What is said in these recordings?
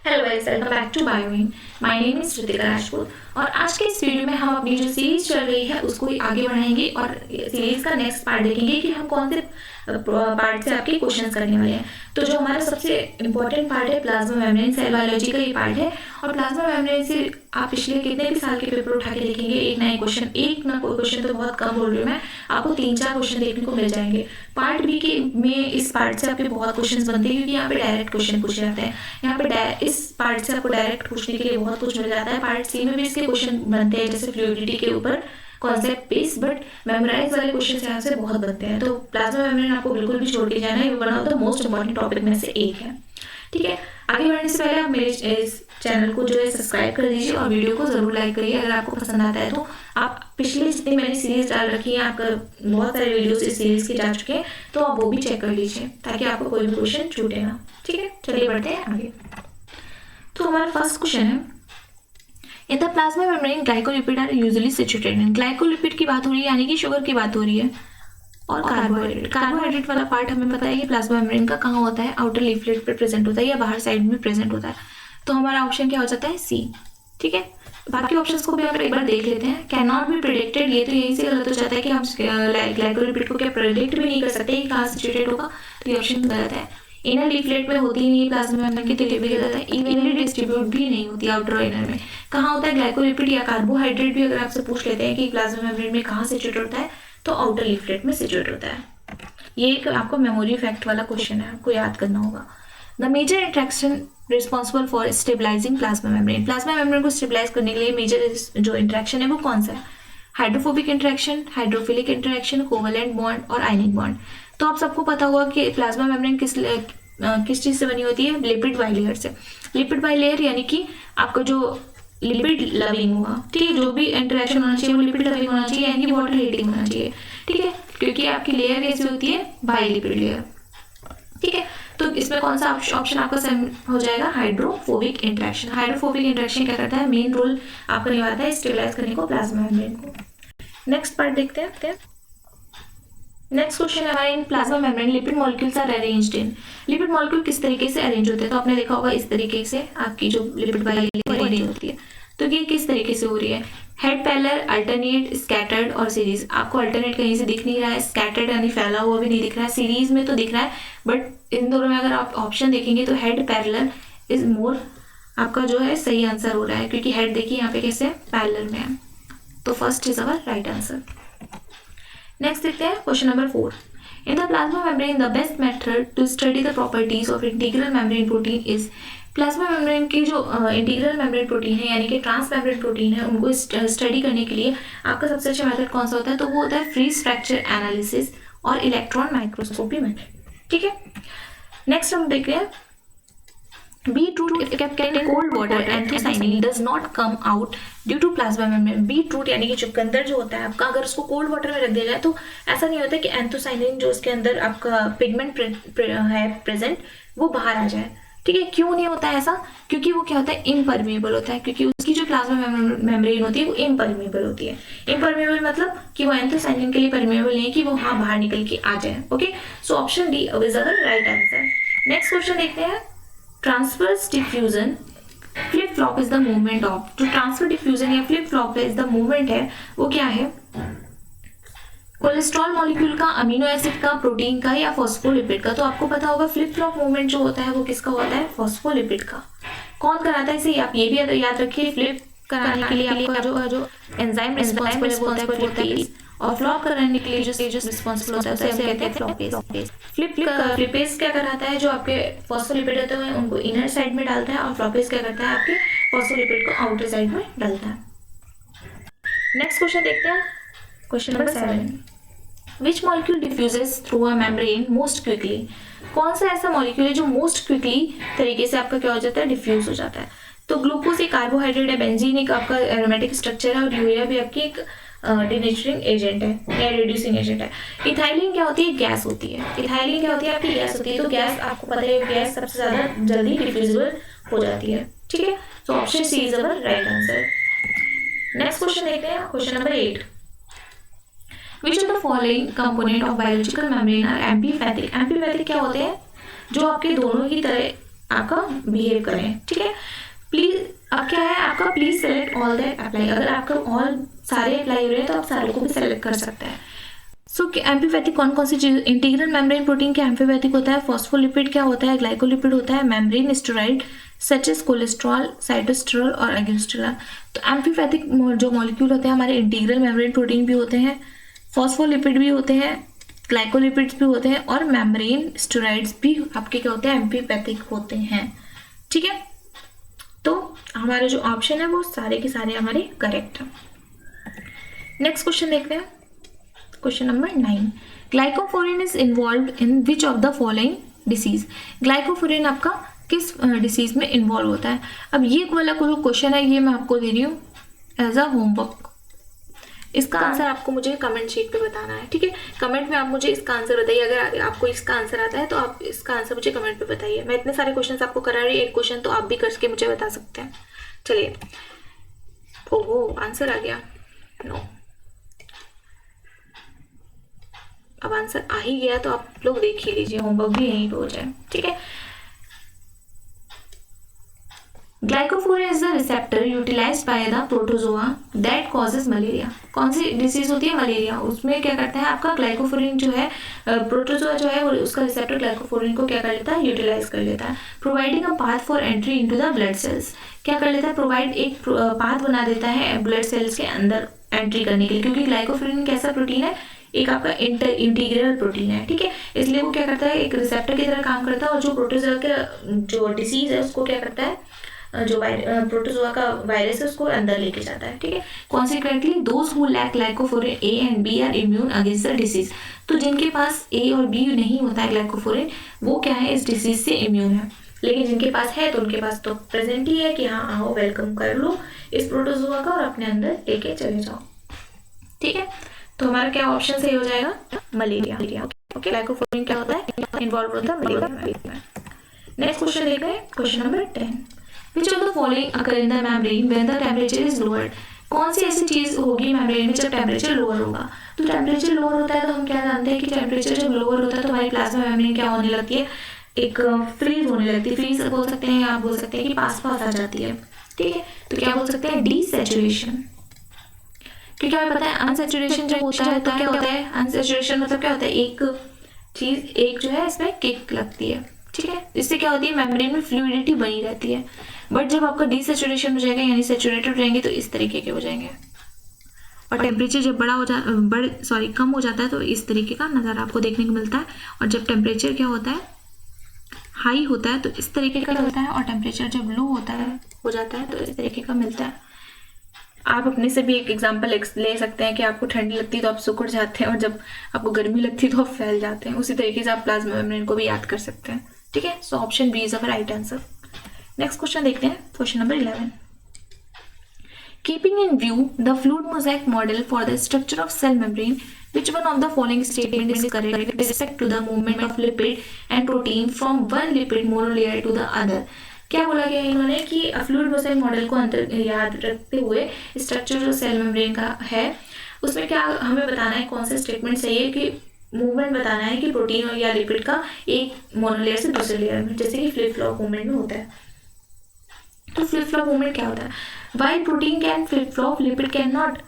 Hello guys, welcome back to बायोइन। My name is Ritika Rajput और आज के इस वीडियो में हम अपनी जो सीरीज चल रही है उसको आगे बढ़ाएंगे और सीरीज का नेक्स्ट पार्ट देखेंगे कि हम कौन से पार्ट से आपके क्वेश्चंस करने वाले हैं। तो जो हमारा सबसे इंपॉर्टेंट पार्ट है प्लाज्मा मेम्ब्रेन, सेल बायोलॉजी का ये पार्ट है। और प्लाज्मा मेम्ब्रेन से आप पिछले कितने भी साल के पेपर उठा के देखेंगे, एक ना कोई क्वेश्चन तो बहुत कम बोल रही हूँ मैं, आपको 3-4 क्वेश्चन देखने को मिल जाएंगे। पार्ट बी के में इस पार्ट से आपके बहुत क्वेश्चन बनते हैं क्योंकि यहाँ पे डायरेक्ट क्वेश्चन पूछे जाते हैं। यहाँ पे इस पार्ट से आपको डायरेक्ट पूछने के लिए बहुत कुछ मिल जाता है। पार्ट सी में भी इसके क्वेश्चन बनते हैं, जैसे फ्लूइडिटी के ऊपर कॉन्सेप्ट बेस, बट मेमोराइज वाले क्वेश्चन यहाँ से बहुत बनते हैं। तो प्लाज्मा मेम्ब्रेन आपको बिल्कुल भी छोड़ के जाना है, one of the most important topic में से एक है। ठीक है, आगे बढ़ने से पहले आप मेरे इस चैनल को जो है सब्सक्राइब कर दीजिए और वीडियो को जरूर लाइक करिए अगर आपको पसंद आता है। तो आप पिछली जितनी मैंने सीरीज डाल रखी है, आपका बहुत सारे वीडियोस इस सीरीज के जा चुके हैं, तो आप वो भी चेक कर लीजिए ताकि आपको कोई भी क्वेश्चन छूटे ना। ठीक है, चलिए बढ़ते हैं आगे। तो हमारा फर्स्ट क्वेश्चन है, in the plasma membrane glycolipid are usually situated in. Glycolipid की बात हो रही है यानी कि शुगर की बात हो रही है, और कार्बोहाइड्रेट वाला पार्ट हमें पता है कि प्लाज्मा मेम्ब्रेन का कहाँ होता है, आउटर लीफलेट पे प्रेजेंट होता है या बाहर साइड में प्रेजेंट होता है। तो हमारा ऑप्शन क्या हो जाता है, सी। ठीक है, बाकी ऑप्शंस को भी हम एक बार देख लेते हैं। कैन नॉट बी प्रेडिक्टेड, ये तो यहीं से गलत हो जाता है कि हम ग्लाइकोलिपिड को क्या प्रेडिक्ट भी नहीं कर सकते कि कहाँ सिचुएटेड होगा, तो ये ऑप्शन गलत है। इनर लीफलेट में होती ही नहीं प्लाज्मा मेम्ब्रेन की, तो ये भी गलत है। इवनली डिस्ट्रीब्यूट भी नहीं होती आउटर और इनर में। कहाँ होता है ग्लाइकोलिपिड या कार्बोहाइड्रेट भी अगर आपसे पूछ लेते हैं कि प्लाज्मा मेम्ब्रेन में कहाँ सिचुएट होता है, तो आउटर लीफलेट में सिचुएट होता है। ये एक आपको मेमोरी फैक्ट वाला क्वेश्चन है, आपको याद करना होगा। The major interaction responsible for stabilising plasma membrane. Plasma membrane को स्टेबलाइज करने के लिए मेजर जो इंट्रैक्शन है वो कौन सा है, hydrophobic interaction, hydrophilic interaction, covalent bond और आयनिक बॉन्ड। तो आप सबको पता होगा कि प्लाज्मा मेम्ब्रेन किस चीज़ से बनी होती है, लिपिड बाइलेयर से। लिपिड बाइलेयर यानी कि आपका जो लिपिड लविंग होगा, ठीक है, जो भी इंटरेक्शन होना चाहिए वो लिपिड लविंग होना चाहिए, यानी कि वाटर हीटिंग होना चाहिए। ठीक है, क्योंकि आपकी लेयर कैसी होती है, बाइलिपिड लेयर। ठीक है, तो इसमें कौन सा ऑप्शन आपका सही हो जाएगा, हाइड्रोफोबिक इंटरेक्शन। हाइड्रोफोबिक इंटरेक्शन क्या करता है, मेन रोल आपका निभाता है स्टेबलाइज करने को प्लाज्मा मेम्ब्रेन को। नेक्स्ट पार्ट देखते हैं। नेक्स्ट क्वेश्चन है हमारा, in plasma membrane lipid molecules are arranged in. Lipid molecule किस तरीके से अरेंज होते हैं, तो आपने देखा होगा इस तरीके से आपकी जो लिपिड बाइलेयर अरेंज होती है। तो ये किस तरीके से हो रही है, हेड पैरेलल, अल्टरनेट, स्कैटर्ड और सीरीज। आपको अल्टरनेट कहीं से दिख नहीं रहा है, स्कैटर्ड यानी फैला हुआ भी नहीं दिख रहा है, सीरीज में तो दिख रहा है, बट इन दोनों में अगर आप ऑप्शन देखेंगे तो हेड पैरेलल इज मोर आपका जो है सही आंसर हो रहा है, क्योंकि हेड देखिए यहाँ पे कैसे पैरेलल में है। तो first is our right answer. Next देखते हैं question number 4। In the plasma membrane the best method to study the properties of integral membrane protein is. Plasma membrane की जो इंटीग्रल मेम्ब्रेन प्रोटीन है यानी कि ट्रांस मेम्ब्रेन प्रोटीन है, उनको study करने के लिए आपका सबसे अच्छा मेथड कौन सा होता है, तो वो होता है फ्रीज फ्रैक्चर एनालिसिस और इलेक्ट्रॉन माइक्रोस्कोपी मेथड। ठीक है, नेक्स्ट हम देखते हैं, beetroot if kept in cold water anthocyanin does not come out due to plasma membrane। Beetroot यानी कि चुकंदर जो होता है आपका, अगर उसको कोल्ड वाटर में रख दिया जाए तो ऐसा नहीं होता कि एंथोसाइनिन जो उसके अंदर आपका पिगमेंट है प्रेजेंट वो बाहर आ जाए। ठीक है, क्यों नहीं होता है ऐसा, क्योंकि वो क्या होता है, इम्परमेबल होता है, क्योंकि उसकी जो प्लाज्मा मेम्ब्रेन होती है वो इम्परमेबल होती है। इम्परमेबल मतलब कि वो एंथोसाइनिन के लिए परमेबल नहीं है कि वो हाँ बाहर निकल के आ जाए। Okay, so option D is our right answer. Next question देखते हैं, transverse diffusion flip flop is the movement of. जो ट्रांसफर डिफ्यूजन या flip flop is the movement है वो क्या है, कोलेस्ट्रॉल मॉलिक्यूल का, अमीनो एसिड का, प्रोटीन का या फॉस्फोलिपिड का। तो आपको पता होगा फ्लिप फ्लॉप मूवमेंट जो होता है वो किसका होता है, फॉस्फोलिपिड का। कौन कराता है इसे, आप ये भी याद रखिए, फ्लिप कराने के लिए आपका जो एंजाइम रिस्पॉन्सिबल होता है फ्लिपेज, और फ्लॉप कराने के लिए जो रिस्पॉन्सिबल होता है उसे हम कहते हैं फ्लॉपेज। फ्लिपेज क्या कराता है, जो आपके फॉस्फोलिपिड होते हैं उनको इनर साइड में डालता है, और फ्लॉपेज क्या करता है, आपके फॉस्फोलिपिड को आउटर साइड में डालता है। नेक्स्ट क्वेश्चन देखते हैं, question number 7। Which molecule diffuses through a membrane most quickly. कौन सा ऐसा मॉलिक्यूल है जो मोस्ट क्विकली तरीके से आपका क्या हो जाता है, डिफ्यूज हो जाता है। तो ग्लूकोज एक कार्बोहाइड्रेट है, बेंजीन एक आपका एरोमेटिक स्ट्रक्चर है, और यूरिया भी आपकी एक डिनेचरिंग एजेंट है या रिड्यूसिंग एजेंट है। इथाइलिन क्या होती है, गैस होती है। इथाइलिन क्या होती है, आपकी गैस होती है। तो गैस आपको पता है, गैस सबसे ज्यादा जल्दी डिफ्यूजिबल हो जाती है। ठीक है, तो option C is our right answer. Next question देखते हैं, question number 8। Which of the following component of biological membrane are amphipathic? Amphipathic क्या होते हैं, जो आपके दोनों ही तरह आपका बिहेव करें, ठीक है। प्लीज अब क्या है आपका, please select all that apply. अगर आपका ऑल सारे अप्लाई हो रहे हैं तो आप सारों को भी सेलेक्ट कर सकते हैं। सो एम्फीपैथिक कौन कौन सी चीज, इंटीग्रल मेम्ब्रेन प्रोटीन क्या एम्फीपैथिक होता है, फॉस्फोलिपिड क्या होता है, ग्लाइकोलिपिड होता है, membrane steroid such as cholesterol, sitosterol और एगोस्टेरॉल। तो एम्फीपैथिक जो मॉलिक्यूल होते हैं हमारे इंटीग्रल मेम्ब्रेन प्रोटीन भी होते हैं, फॉस्फोलिपिड भी होते हैं, ग्लाइकोलिपिड्स भी होते हैं और मेम्ब्रेन स्टेरॉइड्स भी आपके क्या होते हैं, एम्फीपैथिक होते हैं, ठीक है। तो हमारे जो ऑप्शन है वो सारे के सारे हमारे करेक्ट हैं। नेक्स्ट क्वेश्चन देखते हैं, question number 9। ग्लाइकोफोरिन is involve in which of the following disease. ग्लाइकोफोरिन आपका किस डिसीज में इन्वॉल्व होता है। अब ये वाला क्वेश्चन है, ये मैं आपको दे रही हूँ एज अ होमवर्क। इसका आंसर आपको मुझे कमेंट शीट पे बताना है, ठीक है। कमेंट में आप मुझे इसका आंसर बताइए, अगर आपको इसका आंसर आता है तो आप इसका आंसर मुझे कमेंट पे बताइए। मैं इतने सारे क्वेश्चन आपको करा रही हूँ, एक क्वेश्चन तो आप भी करके मुझे बता सकते हैं। चलिए, ओहो आंसर आ गया, नो। अब आंसर आ ही गया तो आप लोग देख ही लीजिए, होमवर्क भी यहीं पे हो जाए, ठीक है। Glycophorin is the receptor utilised by the protozoa that causes malaria. कौन सी डिसीज होती है, मलेरिया। उसमें क्या करता है आपका ग्लाइकोफोरिन जो है, प्रोटोजोआ जो है वो उसका रिसेप्टर ग्लाइकोफोरिन को क्या कर लेता है, यूटिलाइज कर लेता है। Providing a path for entry into the blood cells. क्या कर लेता है, प्रोवाइड एक पाथ बना देता है ब्लड सेल्स के अंदर एंट्री करने के लिए, क्योंकि ग्लाइकोफोरिन कैसा प्रोटीन है, एक आपका इंटीग्रल प्रोटीन है, ठीक है। इसलिए वो क्या करता है, एक रिसेप्टर की तरह काम करता है और जो प्रोटोजोआ का जो डिसीज है उसको क्या करता है, जो प्रोटोजोआ का वायरस है उसको अंदर लेके जाता है, ठीक है। Consequently those who lack glycophorin A and B are immune against the disease. तो जिनके पास ए और बी नहीं होता है ग्लाइकोफोरिन, वो क्या है, इस डिसीज से इम्यून है। लेकिन जिनके पास है तो उनके पास तो प्रेजेंट ही है कि हाँ आओ वेलकम कर लो इस प्रोटोजोआ का और अपने अंदर लेके चले जाओ, ठीक है। तो हमारा क्या ऑप्शन सही हो जाएगा, मलेरिया। ओके, ग्लाइकोफोरिन क्या होता है, इन्वॉल्व होता है मलेरिया में। नेक्स्ट क्वेश्चन देखते हैं, question number 10। Which of the following occur in the membrane when the temperature is lowered? कौन सी ऐसी चीज होगी मेम्ब्रेन में जब टेम्परेचर लोअर होगा। तो टेम्परेचर लोअर होता है तो हम क्या जानते हैं कि टेम्परेचर जब लोअर होता है तो हमारी प्लाज्मा मेम्ब्रेन क्या होने लगती है, एक फ्रीज होने लगती है। फ्रीज बोल सकते हैं, आप बोल सकते हैं कि पास आ जाती है, ठीक है। तो क्या बोल सकते हैं, डीसैचुरेशन। क्योंकि हमें पता है अनसैचुरेशन जब होता है तो क्या होता है, अनसैचुरेशन मतलब क्या होता है, एक चीज एक जो है इसमें किक लगती है, ठीक है। इससे क्या होती है, मेम्ब्रेन में फ्लूइडिटी बनी रहती है। बट जब आपका डीसैचुरेशन हो जाएगा यानी सैचुरेटेड हो जाएंगे तो इस तरीके के हो जाएंगे। और टेम्परेचर जब कम हो जाता है तो इस तरीके का नज़ारा आपको देखने को मिलता है। और जब टेम्परेचर क्या होता है, हाई होता है तो इस तरीके का होता है। और टेम्परेचर जब लो होता है हो जाता है तो इस तरीके का मिलता है। आप अपने से भी एक एग्जांपल ले सकते हैं कि आपको ठंडी लगती है तो आप सिकुड़ जाते हैं और जब आपको गर्मी लगती है तो आप फैल जाते हैं। उसी तरीके से आप प्लाज्मा मेम्ब्रेन को भी याद कर सकते हैं, ठीक है। So option B is our right answer. Next question देखते हैं, question number 11। Keeping in view the fluid mosaic model for the structure of cell membrane, which one of the following statement is correct with respect to the movement of lipid and protein from one lipid monolayer to the other? क्या बोला गया इन्होंने कि fluid mosaic model को अंतर याद रखते हुए स्ट्रक्चर जो सेल मेम्ब्रेन का है उसमें क्या हमें बताना है, कौन सा स्टेटमेंट सही है कि मूवमेंट बताना है कि प्रोटीन या लिपिड का एक मोनोलेयर से दूसरे लेयर में, जैसे कि फ्लिप फ्लॉप मूवमेंट में होता है। तो फ्लिप फ्लॉप मूवमेंट क्या होता है, while protein can flip flop lipid can not.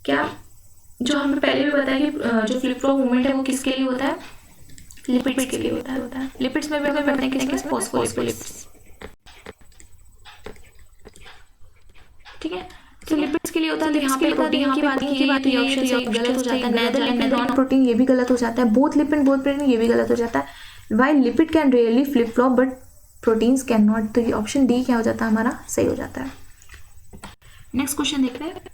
क्या जो हमें पहले भी बताया कि जो फ्लिप फ्लॉप मूवमेंट है वो किसके लिए होता है, लिपिड्स के लिए होता है। लिपिड्स में भी हमें पढ़ते हैं किसके, फॉस्फोलिपिड्स, ठीक है। तो लिपिड्स के लिए होता है। तो यहाँ पे प्रोटीन की बात की तो ये ऑप्शन सही गलत हो जाता है। नेदर लिपिड नॉन प्रोटीन ये भी गलत हो जाता है। बोथ लिपिड बोथ प्रोटीन ये भी गलत हो जाता है। While lipid can really flip flop but proteins can not. तो ये ऑप्शन डी क्या हो जाता है, हमारा सही हो जाता है। नेक्स्ट क्वेश्चन देख रहे हैं,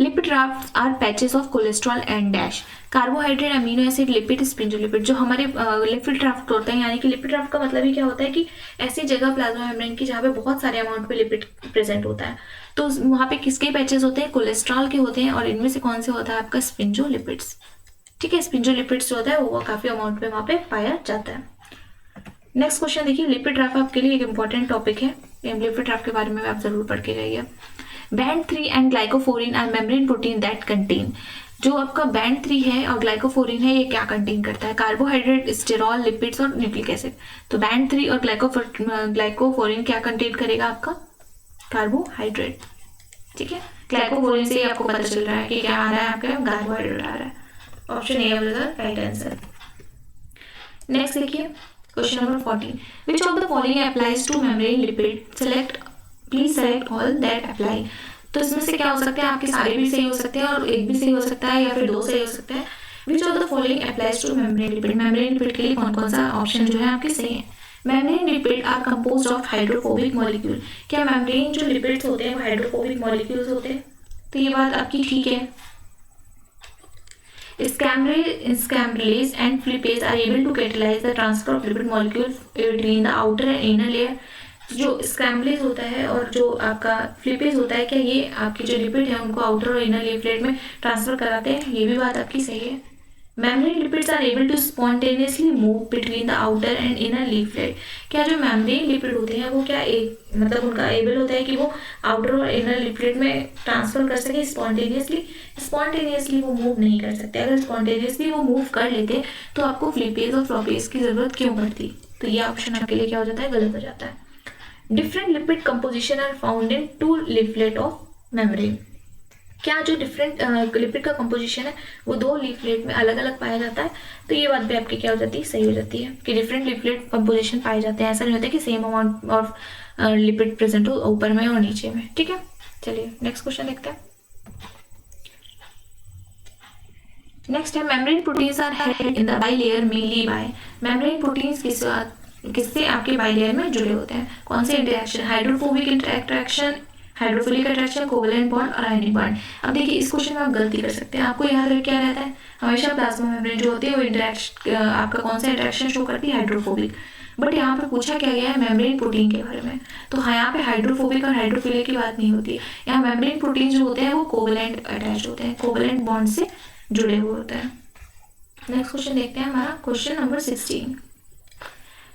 lipid rafts are patches of cholesterol and dash. Carbohydrate, amino acid, lipid, sphingolipid जो हमारे लिपिड राफ्ट होते हैं, यानी कि लिपिड राफ्ट का मतलब ही क्या होता है कि ऐसी जगह प्लाज्मा मेम्ब्रेन की जहाँ पे बहुत सारे अमाउंट पे लिपिड प्रेजेंट होता है। तो वहाँ पे किसके पैचेस होते हैं, कोलेस्ट्रॉल के होते हैं। और इनमें से कौन से होता है आपका, स्पिंडोलिपिड्स, ठीक है। स्पिंडोलिपिड्स जो होता है वो काफी अमाउंट में वहाँ पे पाया जाता है। नेक्स्ट क्वेश्चन देखिए, लिपिड राफ्ट आपके लिए एक इंपॉर्टेंट टॉपिक है, लिपिड राफ्ट के बारे में आप जरूर पढ़ के जाइए। Band 3 and glycophorin are membrane protein that contain। जो आपका बैंड 3 है और ग्लाइकोफोरिन है, ये क्या कंटेन करता है? कार्बोहाइड्रेट, स्टेरॉल, लिपिड्स और न्यूक्लिक एसिड। तो बैंड 3 और ग्लाइकोफोरिन क्या कंटेन करेगा? आपका कार्बोहाइड्रेट। ठीक है, ग्लाइकोफोरिन से आपको पता चल रहा है कि क्या आ रहा है, आपका कार्बोहाइड्रेट आ रहा है। Option A is the right answer. Next देखिए question number 14, which of the following applies to membrane lipid? Select, please select all that apply. तो इसमें से क्या हो सकता है? आपके सारे भी सही हो सकते हैं और एक भी सही हो सकता है या फिर दो सही हो सकते हैं। विच of the following applies to membrane lipid? Membrane lipid के लिए कौन कौन सा ऑप्शन जो है आपके सही है? Membrane lipid are composed of hydrophobic molecule. क्या मेम्ब्रेन जो लिपिड्स होते हैं वो हाइड्रोफोबिक मॉलिक्यूल्स होते हैं? तो ये बात आपकी ठीक है। Scambrylase and flipase are able to catalyze the transfer of lipid molecule between the outer and inner layer। जो स्क्रैम्बलेज होता है और जो आपका फ्लिपेज होता है, क्या ये आपके जो लिपिड है उनको आउटर और इनर लीफ प्लेट में ट्रांसफर कराते हैं? ये भी बात आपकी सही है। Membrane lipids are able to spontaneously move between the outer and inner leaflet. क्या जो मेम्ब्रेन लिपिड होते हैं वो क्या एक मतलब उनका एबल होता है कि वो आउटर और इनर लीफ प्लेट में ट्रांसफर कर सके स्पॉन्टेनियसली? स्पॉन्टेनियसली वो मूव नहीं कर सकते। अगर स्पॉन्टेनियसली वो मूव कर लेते तो आपको फ्लिपेज और फ्लॉपेज की जरूरत क्यों पड़ती? तो ये ऑप्शन आपके लिए क्या हो जाता है? गलत हो जाता है। Different lipid composition are found in 2 leaflet of membrane. क्या जो डिफरेंट लिपिड का कंपोजिशन है वो 2 लीफलेट में अलग अलग पाया जाता है? तो ये बात भी आपकी क्या हो जाती है? सही हो जाती है कि डिफरेंट लिपिड कंपोजिशन पाए जाते हैं। ऐसा नहीं होता कि same amount of lipid present हो ऊपर में और नीचे में। ठीक है, चलिए नेक्स्ट क्वेश्चन देखते हैं। नेक्स्ट है, membrane proteins are held in the bilayer mainly by. Membrane proteins किससे आपके बाइलेयर में जुड़े होते हैं? कौन से interaction? Hydrophobic interaction, hydrophilic attraction, covalent bond और आयनिक बॉन्ड। अब देखिए इस क्वेश्चन में आप गलती कर सकते हैं। आपको याद क्या रहता है? हमेशा प्लाज्मा मेम्ब्रेन जो होती है वो इंटरेक्शन आपका कौन सा इंटरेक्शन शो करती है? हाइड्रोफोबिक। बट यहाँ पे पूछा क्या गया है? मेम्ब्रेन प्रोटीन के बारे में। तो हाँ, यहाँ पे हाइड्रोफोबिक और हाइड्रोफिलिक की बात नहीं होती है। यहाँ मेम्ब्रेन प्रोटीन जो होते हैं वो कोवेलेंट अटैच होते हैं, कोवेलेंट बॉन्ड से जुड़े हुए होते हैं। नेक्स्ट क्वेश्चन देखते हैं हमारा question number 16।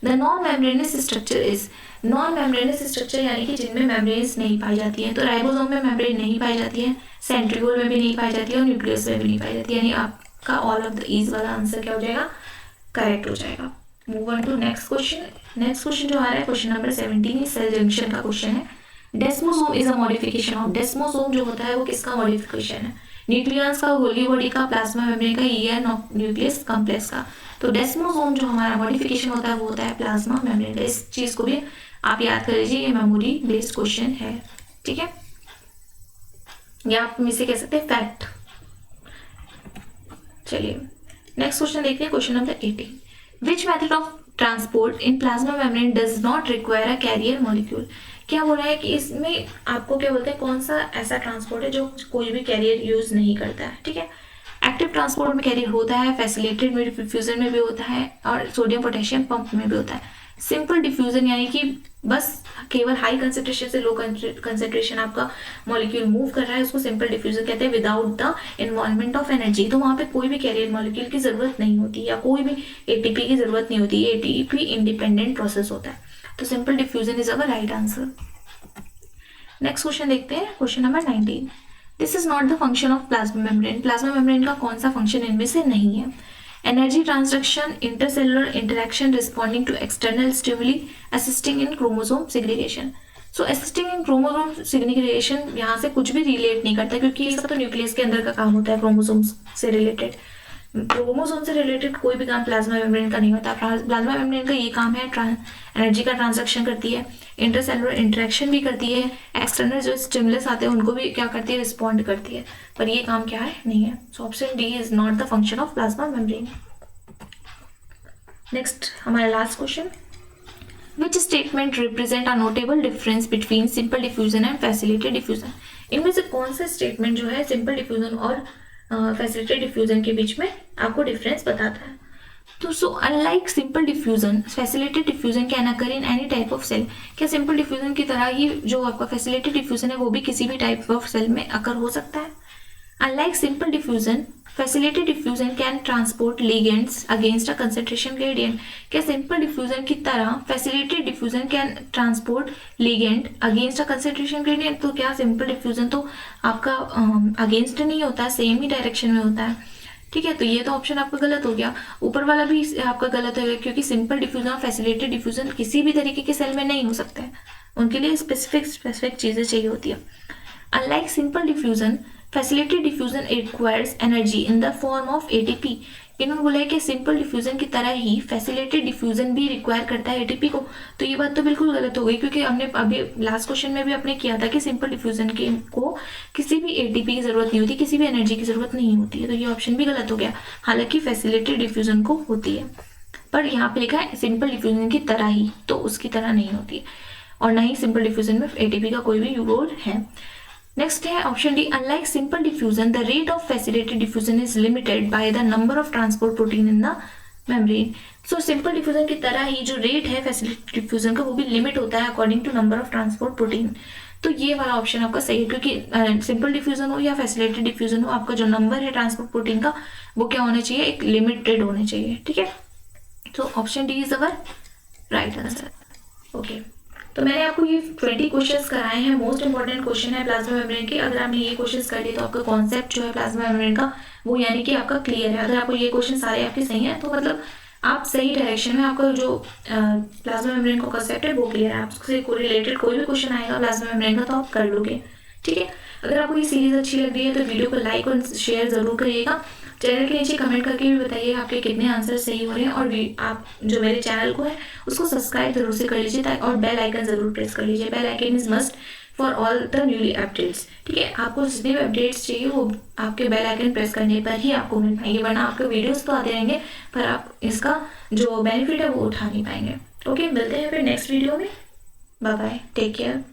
The non membranous structure is. Non membranous structure यानी कि जिनमें मेम्ब्रेन्स नहीं पाई जाती है। तो राइबोसोम में मेम्ब्रेन नहीं पाई जाती है, सेंट्रियोल में भी नहीं पाई जाती है और न्यूक्लियस में भी नहीं पाई जाती है। यानी आपका ऑल ऑफ द ईज वाला आंसर क्या हो जाएगा? करेक्ट हो जाएगा। Move on to next question. Next question जो आ रहा है क्वेश्चन नंबर 17 सेल जंक्शन का क्वेश्चन है। Desmosome is a modification of. Desmosome जो होता है वो किसका मॉडिफिकेशन है? न्यूक्लियस का, गोल्गी बॉडी का, प्लाज्मा मेम्ब्रेन का, या न्यूक्लियस कॉम्प्लेक्स का। तो डेस्मोसोम जो हमारा मॉडिफिकेशन होता है वो होता है प्लाज्मा मेम्ब्रेन का। इस चीज को भी आप याद कर लीजिए, ये मेमोरी बेस्ड क्वेश्चन है। ठीक है, या आप इसे कह सकते हैं फैक्ट। चलिए नेक्स्ट क्वेश्चन देखते हैं question number 18। Which method of transport in plasma membrane does not require a carrier molecule. क्या बोल रहा है कि इसमें आपको क्या बोलते हैं, कौन सा ऐसा ट्रांसपोर्ट है जो कोई भी कैरियर यूज नहीं करता है? ठीक है, एक्टिव ट्रांसपोर्ट में कैरियर होता है, फैसिलिटेटेड में डिफ्यूजन में भी होता है और सोडियम पोटेशियम पंप में भी होता है। सिंपल डिफ्यूजन यानी कि बस केवल हाई कंसेंट्रेशन से लो कंसेंट्रेशन आपका मॉलिक्यूल मूव कर रहा है, उसको सिंपल डिफ्यूजन कहते हैं, without the involvement of energy. तो वहाँ पे कोई भी कैरियर मॉलिक्यूल की जरूरत नहीं होती या कोई भी एटीपी की जरूरत नहीं होती। एटीपी इंडिपेंडेंट प्रोसेस होता है। तो simple diffusion is our right answer. Next question देखते हैं question number 19। This is not the function of plasma membrane. Plasma membrane का कौन सा फंक्शन इनमें से नहीं है? Energy transduction, intercellular interaction, responding to external stimuli, assisting in chromosome segregation. So assisting in chromosome segregation यहाँ से कुछ भी रिलेट नहीं करता क्योंकि ये सब तो न्यूक्लियस के अंदर का काम होता है। क्रोमोसोम्स से रिलेटेड, क्रोमोसोम से रिलेटेड कोई भी काम प्लाज्मा मेम्ब्रेन का नहीं होता। प्लाज्मा मेम्ब्रेन का ये काम है, एनर्जी का ट्रांसडक्शन करती है, इंटरसेलुलर इंटरेक्शन भी करती है, एक्सटर्नल जो स्टिमुलस आते हैं उनको भी क्या करती है, रिस्पॉन्ड करती है। पर ये काम क्या है, नहीं है। So option D is not the function of plasma membrane. Next हमारा last question, which statement represent a notable difference between simple diffusion and facilitated diffusion. इनमें से कौन सा स्टेटमेंट जो है सिंपल डिफ्यूजन और फैसिलिटेटेड डिफ्यूजन के बीच में आपको डिफरेंस बताता है? तो so unlike simple diffusion, facilitated diffusion can occur in any type of cell. क्या सिंपल डिफ्यूजन की तरह ही जो आपका फैसिलिटेटेड डिफ्यूजन है वो भी किसी भी टाइप ऑफ सेल में अकर हो सकता है? Unlike simple diffusion, facilitated diffusion can transport ligands against a concentration gradient. क्या simple diffusion की तरह facilitated diffusion can transport ligand against a concentration gradient? तो क्या simple diffusion तो आपका against नहीं होता है, सेम ही डायरेक्शन में होता है, ठीक है। तो ये तो ऑप्शन आपका गलत हो गया। ऊपर वाला भी आपका गलत हो गया, क्योंकि सिंपल डिफ्यूजन और फैसिलिटेटेड डिफ्यूजन किसी भी तरीके के सेल में नहीं हो सकते हैं, उनके लिए स्पेसिफिक चीज़ें चाहिए होती है। Unlike simple diffusion, facilitated diffusion requires energy in the form of ATP. इन्होंने बोला है कि सिंपल डिफ्यूजन की तरह ही फैसिलिटेटेड डिफ्यूजन भी रिक्वायर करता है एटीपी को। तो ये बात तो बिल्कुल गलत हो गई, क्योंकि हमने अभी लास्ट क्वेश्चन में भी आपने किया था कि सिंपल डिफ्यूजन को किसी भी एटीपी की जरूरत नहीं होती, किसी भी एनर्जी की जरूरत नहीं होती है। तो ये ऑप्शन भी गलत हो गया, हालांकि फैसिलिटेटेड डिफ्यूजन को होती है, पर यहाँ पे लिखा है सिंपल डिफ्यूजन की तरह ही, तो उसकी तरह नहीं होती है, और ना ही सिंपल डिफ्यूजन में एटीपी का कोई भी रोल है। नेक्स्ट है option D, unlike simple diffusion the rate of facilitated diffusion is limited by the number of transport protein in the membrane. So simple diffusion की तरह ही जो रेट है फैसिलिटेटेड डिफ्यूजन का, वो भी लिमिट होता है according to number of transport protein. तो ये वाला ऑप्शन आपका सही है, क्योंकि सिंपल डिफ्यूजन हो या फैसिलिटेटेड डिफ्यूजन हो, आपका जो नंबर है ट्रांसपोर्ट प्रोटीन का वो क्या होना चाहिए, एक लिमिटेड होने चाहिए, ठीक है। तो option D is our right answer. Okay, तो मैंने आपको ये 20 क्वेश्चंस कराए हैं, मोस्ट इंपॉर्टेंट क्वेश्चन है प्लाज्मा मेम्ब्रेन के। अगर आपने ये क्वेश्चंस कर लिए तो आपका कॉन्सेप्ट जो है प्लाज्मा मेम्ब्रेन का, वो यानी कि आपका क्लियर है। अगर आपको ये क्वेश्चन सारे आपके सही हैं तो मतलब आप सही डायरेक्शन में, आपका जो प्लाज्मा मेम्ब्रेन का कॉन्सेप्ट है वो क्लियर है। आपसे कोई रिलेटेड कोई भी क्वेश्चन आएगा प्लाज्मा मेम्ब्रेन का तो आप कर लोगे, ठीक है। अगर आपको ये सीरीज अच्छी लग रही है तो वीडियो को लाइक और शेयर जरूर करिएगा। चैनल के नीचे कमेंट करके भी बताइए आपके कितने आंसर सही हो रहे हैं, और आप जो मेरे चैनल को है उसको सब्सक्राइब जरूर से कर लीजिए, और बेल आइकन जरूर प्रेस कर लीजिए। Bell icon is must for all the newly updates, ठीक है। आपको जितने भी अपडेट्स चाहिए वो आपके बेल आइकन प्रेस करने पर ही आपको मिल पाएंगे, वरना आपके वीडियोस तो आते रहेंगे पर आप इसका जो बेनिफिट है वो उठा नहीं पाएंगे। ओके, मिलते हैं फिर नेक्स्ट वीडियो में। Bye bye, take care.